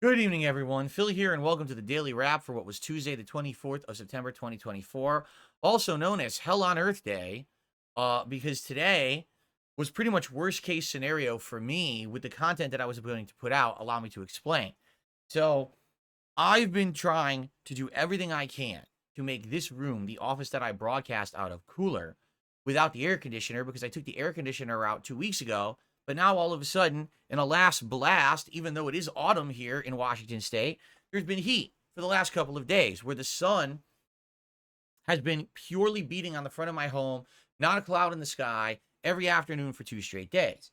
Good evening, everyone. Phil here, and welcome to the Daily Wrap for what was Tuesday, the 24th of September, 2024, also known as Hell on Earth Day, because today was pretty much worst case scenario for me with the content that I was going to put out. Allow me to explain. So, I've been trying to do everything I can to make this room, the office that I broadcast out of, cooler without the air conditioner because I took the air conditioner out 2 weeks ago. But now all of a sudden, in a last blast, even though it is autumn here in Washington State, there's been heat for the last couple of days where the sun has been purely beating on the front of my home, not a cloud in the sky, every afternoon for 2 straight days.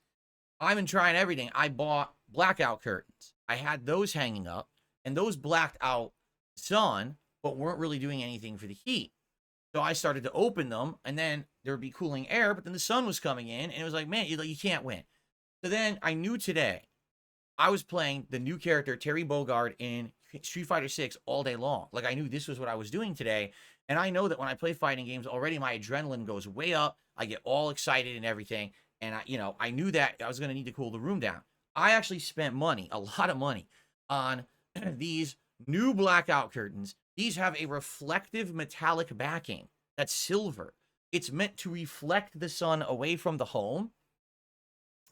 I've been trying everything. I bought blackout curtains. I had those hanging up, and those blacked out the sun, but weren't really doing anything for the heat. So I started to open them, and then there would be cooling air, but then the sun was coming in, and it was like, man, you can't win. So then I knew today I was playing the new character, Terry Bogard, in Street Fighter 6 all day long. Like, I knew this was what I was doing today. And I know that when I play fighting games, already my adrenaline goes way up. I get all excited and everything. And, I knew that I was going to need to cool the room down. I actually spent money, a lot of money, on these new blackout curtains. These have a reflective metallic backing that's silver. It's meant to reflect the sun away from the home,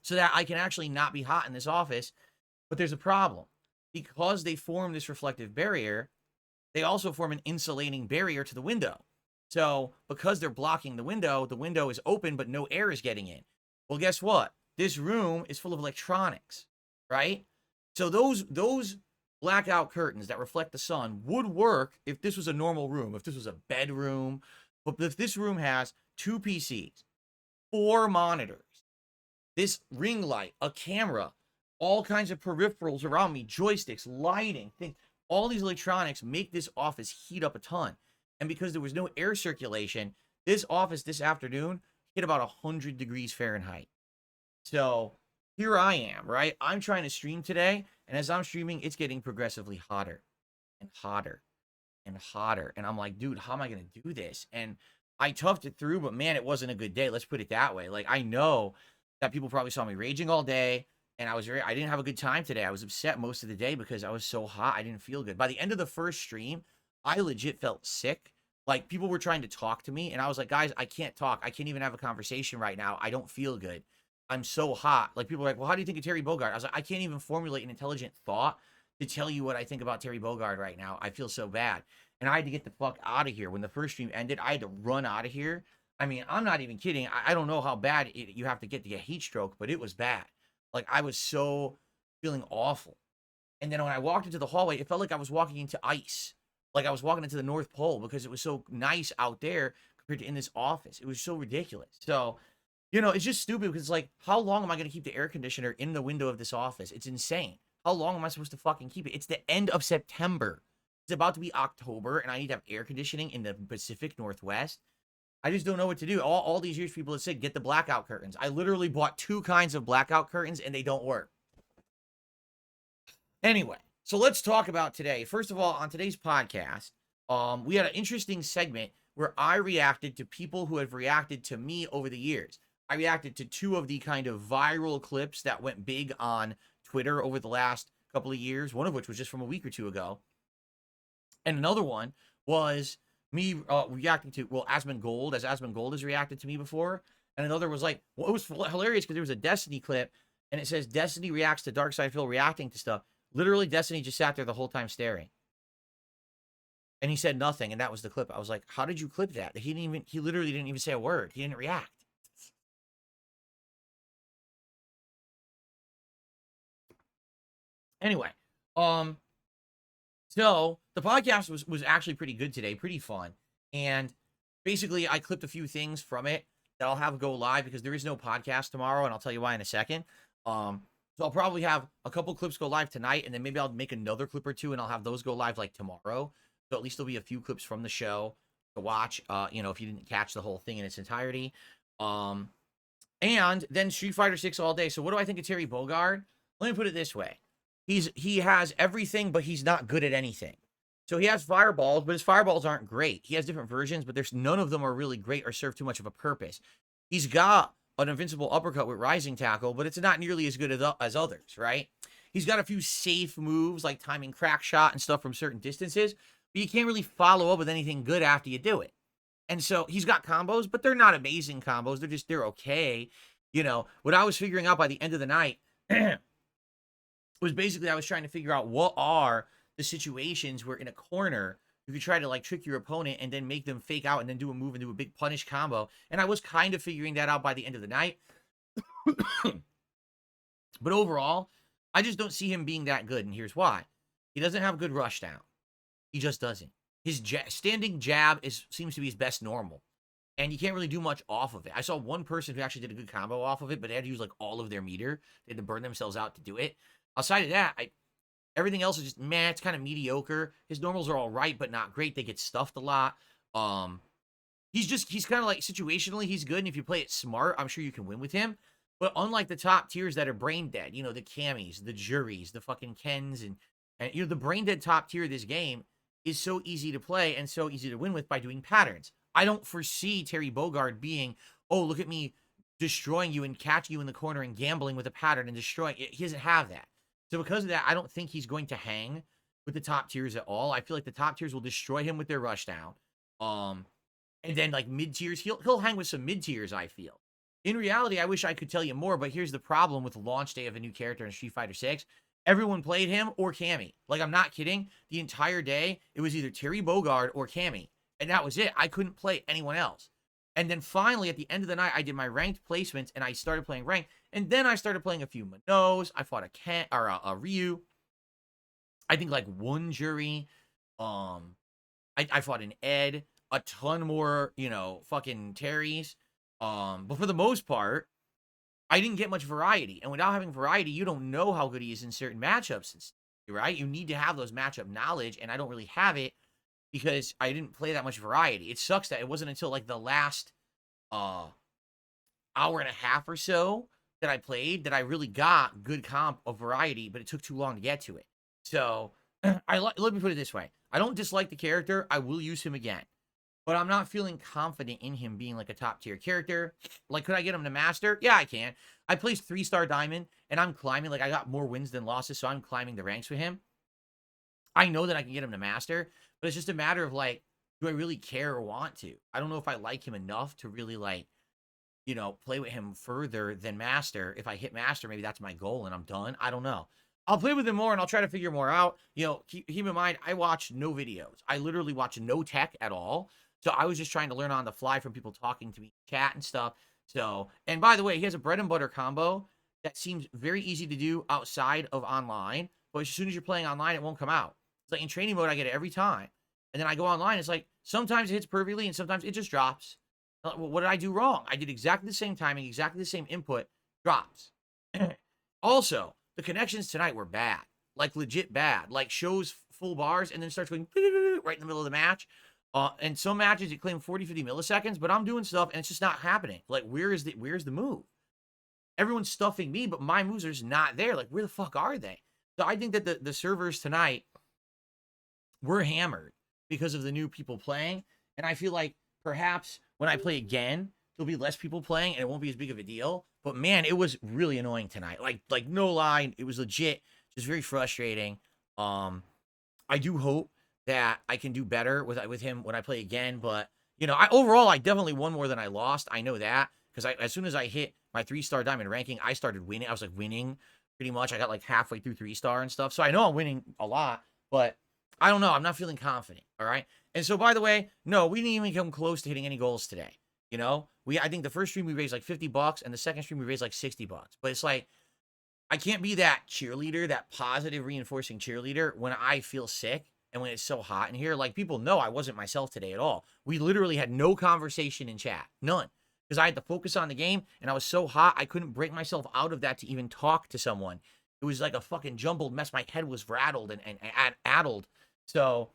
so that I can actually not be hot in this office. But there's a problem. Because they form this reflective barrier, they also form an insulating barrier to the window. So because they're blocking the window is open, but no air is getting in. Well, guess what? This room is full of electronics, right? So those blackout curtains that reflect the sun would work if this was a normal room, if this was a bedroom. But if this room has 2 PCs, 4 monitors, this ring light, a camera, all kinds of peripherals around me, joysticks, lighting, things. All these electronics make this office heat up a ton. And because there was no air circulation, this office this afternoon hit about 100 degrees Fahrenheit. So here I am, right? I'm trying to stream today. And as I'm streaming, it's getting progressively hotter and hotter and hotter. And I'm like, dude, how am I going to do this? And I toughed it through, but man, it wasn't a good day. Let's put it that way. Like, I know that people probably saw me raging all day, and I didn't have a good time today. I was upset most of the day because I was so hot. I didn't feel good. By the end of the first stream, I legit felt sick. Like, people were trying to talk to me, and I was like, guys, I can't talk. I can't even have a conversation right now. I don't feel good. I'm so hot. Like, people were like, well, how do you think of Terry Bogard? I was like, I can't even formulate an intelligent thought to tell you what I think about Terry Bogard right now. I feel so bad. And I had to get the fuck out of here. When the first stream ended, I had to run out of here. I mean, I'm not even kidding. I don't know how bad you have to get heat stroke, but it was bad. Like, I was so feeling awful. And then when I walked into the hallway, it felt like I was walking into ice. Like I was walking into the North Pole because it was so nice out there compared to in this office. It was so ridiculous. So, it's just stupid because it's like, how long am I going to keep the air conditioner in the window of this office? It's insane. How long am I supposed to fucking keep it? It's the end of September. It's about to be October, and I need to have air conditioning in the Pacific Northwest. I just don't know what to do. All these years, people have said, get the blackout curtains. I literally bought 2 kinds of blackout curtains, and they don't work. Anyway, so let's talk about today. First of all, on today's podcast, we had an interesting segment where I reacted to people who have reacted to me over the years. I reacted to 2 of the kind of viral clips that went big on Twitter over the last couple of years, one of which was just from a week or 2 ago. And another one was me reacting to, Asmongold, as Asmongold has reacted to me before. And another was like, well, it was hilarious because there was a Destiny clip, and it says Destiny reacts to Darkside Phil reacting to stuff. Literally, Destiny just sat there the whole time staring. And he said nothing, and that was the clip. I was like, how did you clip that? He literally didn't even say a word. He didn't react. Anyway, so the podcast was actually pretty good today, pretty fun. And basically, I clipped a few things from it that I'll have go live because there is no podcast tomorrow, and I'll tell you why in a second. So I'll probably have a couple clips go live tonight, and then maybe I'll make another clip or 2, and I'll have those go live like tomorrow. So at least there'll be a few clips from the show to watch, if you didn't catch the whole thing in its entirety. And then Street Fighter 6 all day. So what do I think of Terry Bogard? Let me put it this way. He has everything, but he's not good at anything. So he has fireballs, but his fireballs aren't great. He has different versions, but none of them are really great or serve too much of a purpose. He's got an invincible uppercut with rising tackle, but it's not nearly as good as others, right? He's got a few safe moves like timing crack shot and stuff from certain distances, but you can't really follow up with anything good after you do it. And so he's got combos, but they're not amazing combos. They're okay. You know, what I was figuring out by the end of the night was basically I was trying to figure out what are the situations where in a corner you could try to like trick your opponent and then make them fake out and then do a move and do a big punish combo. And I was kind of figuring that out by the end of the night. But overall, I just don't see him being that good. And here's why. He doesn't have good rush down. He just doesn't. His standing jab seems to be his best normal. And you can't really do much off of it. I saw one person who actually did a good combo off of it, but they had to use like all of their meter. They had to burn themselves out to do it. Outside of that, everything else is just, man, it's kind of mediocre. His normals are all right, but not great. They get stuffed a lot. He's kind of like situationally, he's good. And if you play it smart, I'm sure you can win with him. But unlike the top tiers that are brain dead, you know, the Camis, the Juries, the fucking Kens, and you know, the brain dead top tier of this game is so easy to play and so easy to win with by doing patterns. I don't foresee Terry Bogard being, oh, look at me destroying you and catching you in the corner and gambling with a pattern and destroying it. He doesn't have that. So because of that, I don't think he's going to hang with the top tiers at all. I feel like the top tiers will destroy him with their rush down. And then like mid tiers, he'll hang with some mid tiers, I feel. In reality, I wish I could tell you more, but here's the problem with launch day of a new character in Street Fighter 6. Everyone played him or Cammy. Like, I'm not kidding. The entire day, it was either Terry Bogard or Cammy. And that was it. I couldn't play anyone else. And then finally, at the end of the night, I did my ranked placements, and I started playing ranked. And then I started playing a few Minos. I fought a Ryu. I think, like, one Jury. I fought an Ed. A ton more, you know, fucking Terrys. But for the most part, I didn't get much variety. And without having variety, you don't know how good he is in certain matchups, right? You need to have those matchup knowledge, and I don't really have it because I didn't play that much variety. It sucks that it wasn't until like the last hour and a half or so that I played that I really got good comp of variety, but it took too long to get to it. So let me put it this way. I don't dislike the character. I will use him again. But I'm not feeling confident in him being like a top tier character. Like, could I get him to master? Yeah, I can. I placed 3-star diamond and I'm climbing. Like, I got more wins than losses, so I'm climbing the ranks with him. I know that I can get him to master, but it's just a matter of like, do I really care or want to? I don't know if I like him enough to really like, you know, play with him further than master. If I hit master, maybe that's my goal and I'm done. I don't know. I'll play with him more and I'll try to figure more out. You know, keep in mind, I watch no videos. I literally watch no tech at all. So I was just trying to learn on the fly from people talking to me, chat and stuff. So, and by the way, he has a bread and butter combo that seems very easy to do outside of online. But as soon as you're playing online, it won't come out. It's like in training mode, I get it every time. And then I go online. It's like sometimes it hits perfectly and sometimes it just drops. What did I do wrong? I did exactly the same timing, exactly the same input, drops. Also, the connections tonight were bad. Like legit bad. Like shows full bars and then starts going right in the middle of the match. And some matches it claim 40-50 milliseconds, but I'm doing stuff and it's just not happening. Like, where's the move? Everyone's stuffing me, but my moves are just not there. Like, where the fuck are they? So I think that the servers tonight were hammered because of the new people playing. And I feel like perhaps when I play again, there'll be less people playing and it won't be as big of a deal. But man, it was really annoying tonight. Like no lie, it was legit, just very frustrating. I do hope that I can do better with him when I play again. But, you know, overall, I definitely won more than I lost. I know that because as soon as I hit my 3-star diamond ranking, I started winning. I was like winning pretty much. I got like halfway through 3-star and stuff. So I know I'm winning a lot, but I don't know. I'm not feeling confident. All right. And so, by the way, no, we didn't even come close to hitting any goals today. You know, I think the first stream we raised like $50 and the second stream we raised like $60. But it's like, I can't be that cheerleader, that positive reinforcing cheerleader when I feel sick. And when it's so hot in here, like people know I wasn't myself today at all. We literally had no conversation in chat. None. Because I had to focus on the game and I was so hot, I couldn't break myself out of that to even talk to someone. It was like a fucking jumbled mess. My head was rattled and addled. So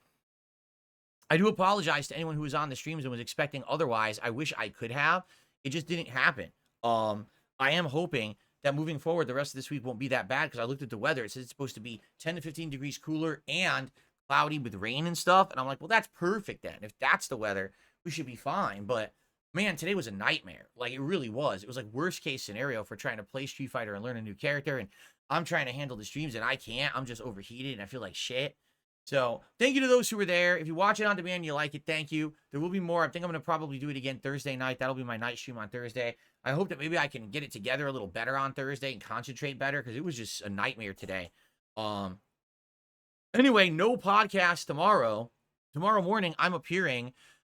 I do apologize to anyone who was on the streams and was expecting otherwise. I wish I could have. It just didn't happen. I am hoping that moving forward, the rest of this week won't be that bad because I looked at the weather. It says it's supposed to be 10 to 15 degrees cooler and cloudy with rain and stuff. And I'm like, well, that's perfect then. If that's the weather, we should be fine. But Man, today was a nightmare. Like, it really was. It was like worst case scenario for trying to play Street Fighter and learn a new character. And I'm trying to handle the streams and I can't. I'm just overheated and I feel like shit. So thank you to those who were there. If you watch it on demand and you like it, thank you. There will be more. I think I'm going to probably do it again Thursday night. That'll be my night stream on Thursday. I hope that maybe I can get it together a little better on Thursday and concentrate better because it was just a nightmare today. Anyway, no podcast tomorrow. Tomorrow morning, I'm appearing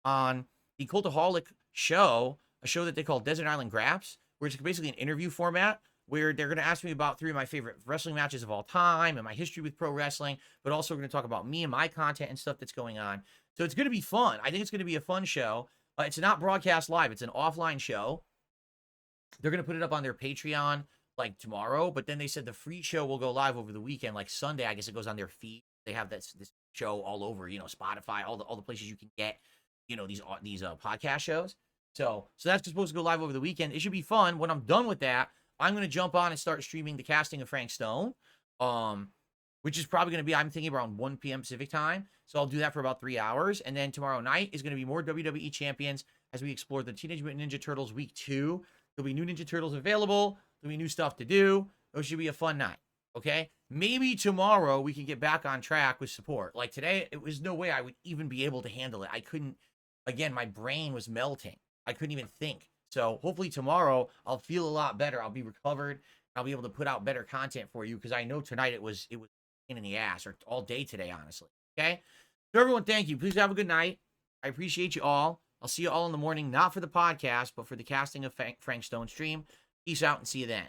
on the Cultaholic show, a show that they call Desert Island Graps, where it's basically an interview format where they're going to ask me about 3 of my favorite wrestling matches of all time and my history with pro wrestling, but also we're going to talk about me and my content and stuff that's going on. So it's going to be fun. I think it's going to be a fun show. It's not broadcast live. It's an offline show. They're going to put it up on their Patreon like tomorrow, but then they said the free show will go live over the weekend, like Sunday. I guess it goes on their feed. They have this show all over, Spotify, all the places you can get, these podcast shows. So that's supposed to go live over the weekend. It should be fun. When I'm done with that, I'm going to jump on and start streaming the casting of Frank Stone, which is probably going to be, I'm thinking, around 1 p.m. Pacific time. So I'll do that for about 3 hours. And then tomorrow night is going to be more WWE Champions as we explore the Teenage Mutant Ninja Turtles Week 2. There'll be new Ninja Turtles available. There'll be new stuff to do. It should be a fun night. Okay? Maybe tomorrow we can get back on track with support. Like today, it was no way I would even be able to handle it. I couldn't, again, my brain was melting. I couldn't even think. So hopefully tomorrow I'll feel a lot better. I'll be recovered. I'll be able to put out better content for you because I know tonight it was in the ass, or all day today, honestly. Okay? So everyone, thank you. Please have a good night. I appreciate you all. I'll see you all in the morning, not for the podcast, but for the casting of Frank Stone stream. Peace out and see you then.